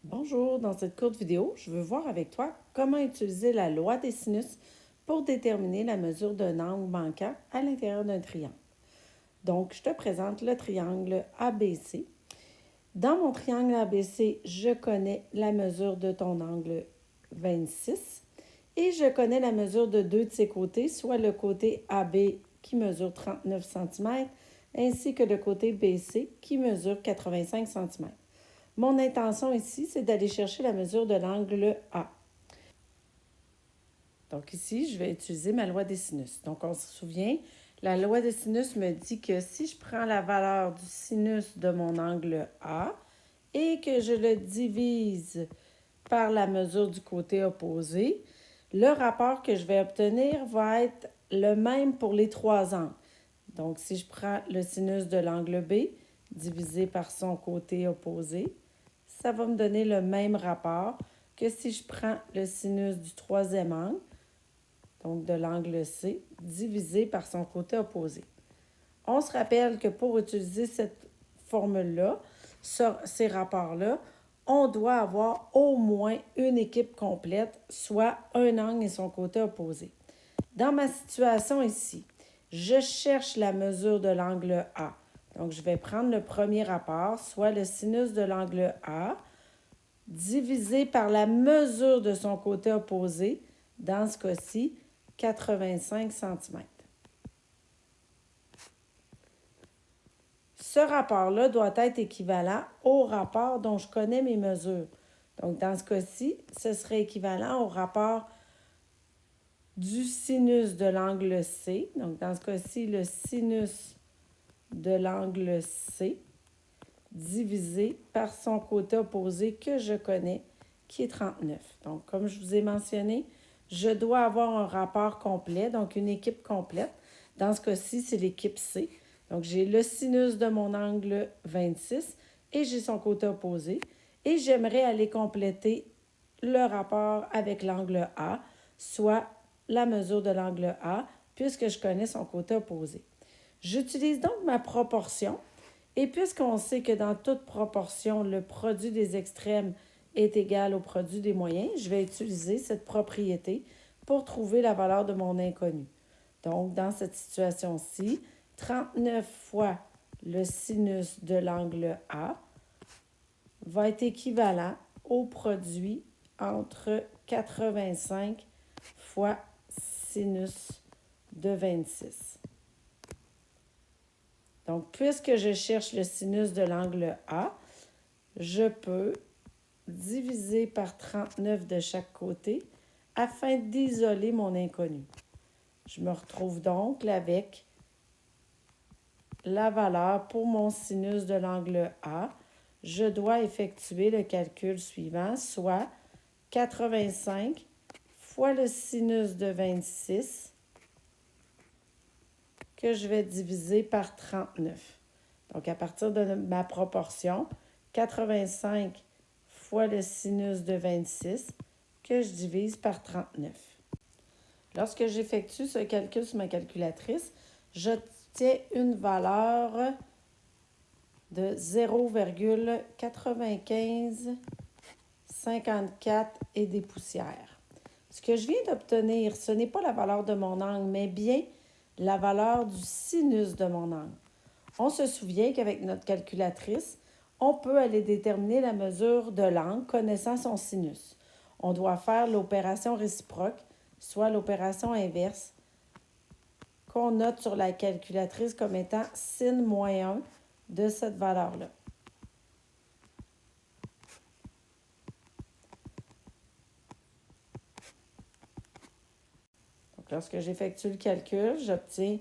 Bonjour, dans cette courte vidéo, je veux voir avec toi comment utiliser la loi des sinus pour déterminer la mesure d'un angle manquant à l'intérieur d'un triangle. Donc, je te présente le triangle ABC. Dans mon triangle ABC, je connais la mesure de ton angle 26 et je connais la mesure de deux de ses côtés, soit le côté AB qui mesure 39 cm ainsi que le côté BC qui mesure 85 cm. Mon intention ici, c'est d'aller chercher la mesure de l'angle A. Donc ici, je vais utiliser ma loi des sinus. Donc on se souvient, la loi des sinus me dit que si je prends la valeur du sinus de mon angle A et que je le divise par la mesure du côté opposé, le rapport que je vais obtenir va être le même pour les trois angles. Donc si je prends le sinus de l'angle B divisé par son côté opposé, ça va me donner le même rapport que si je prends le sinus du troisième angle, donc de l'angle C, divisé par son côté opposé. On se rappelle que pour utiliser cette formule-là, ces rapports-là, on doit avoir au moins une équipe complète, soit un angle et son côté opposé. Dans ma situation ici, je cherche la mesure de l'angle A. Donc, je vais prendre le premier rapport, soit le sinus de l'angle A, divisé par la mesure de son côté opposé, dans ce cas-ci, 85 cm. Ce rapport-là doit être équivalent au rapport dont je connais mes mesures. Donc, dans ce cas-ci, ce serait équivalent au rapport du sinus de l'angle C. Donc, dans ce cas-ci, le sinus de l'angle C divisé par son côté opposé que je connais, qui est 39. Donc, comme je vous ai mentionné, je dois avoir un rapport complet, donc une équipe complète. Dans ce cas-ci, c'est l'équipe C. Donc, j'ai le sinus de mon angle 26 et j'ai son côté opposé. Et j'aimerais aller compléter le rapport avec l'angle A, soit la mesure de l'angle A, puisque je connais son côté opposé. J'utilise donc ma proportion. Et puisqu'on sait que dans toute proportion, le produit des extrêmes est égal au produit des moyens, je vais utiliser cette propriété pour trouver la valeur de mon inconnu. Donc, dans cette situation-ci, 39 fois le sinus de l'angle A va être équivalent au produit entre 85 fois sinus de 26. Donc, puisque je cherche le sinus de l'angle A, je peux diviser par 39 de chaque côté afin d'isoler mon inconnu. Je me retrouve donc avec la valeur pour mon sinus de l'angle A. Je dois effectuer le calcul suivant, soit 85 fois le sinus de 26 que je vais diviser par 39. Donc, à partir de ma proportion, 85 fois le sinus de 26 que je divise par 39. Lorsque j'effectue ce calcul sur ma calculatrice, j'obtiens une valeur de 0,9554 et des poussières. Ce que je viens d'obtenir, ce n'est pas la valeur de mon angle, mais bien la valeur du sinus de mon angle. On se souvient qu'avec notre calculatrice, on peut aller déterminer la mesure de l'angle connaissant son sinus. On doit faire l'opération réciproque, soit l'opération inverse, qu'on note sur la calculatrice comme étant sin moins 1 de cette valeur-là. Donc, lorsque j'effectue le calcul, j'obtiens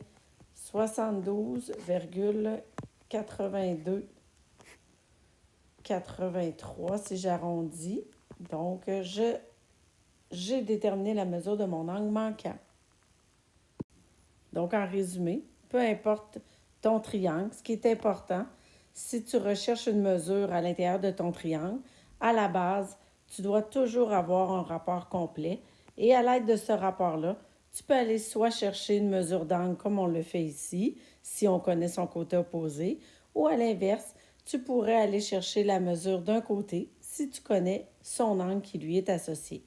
72,8283 si j'arrondis. Donc, j'ai déterminé la mesure de mon angle manquant. Donc, en résumé, peu importe ton triangle, ce qui est important, si tu recherches une mesure à l'intérieur de ton triangle, à la base, tu dois toujours avoir un rapport complet et à l'aide de ce rapport-là, tu peux aller soit chercher une mesure d'angle comme on le fait ici, si on connaît son côté opposé, ou à l'inverse, tu pourrais aller chercher la mesure d'un côté, si tu connais son angle qui lui est associé.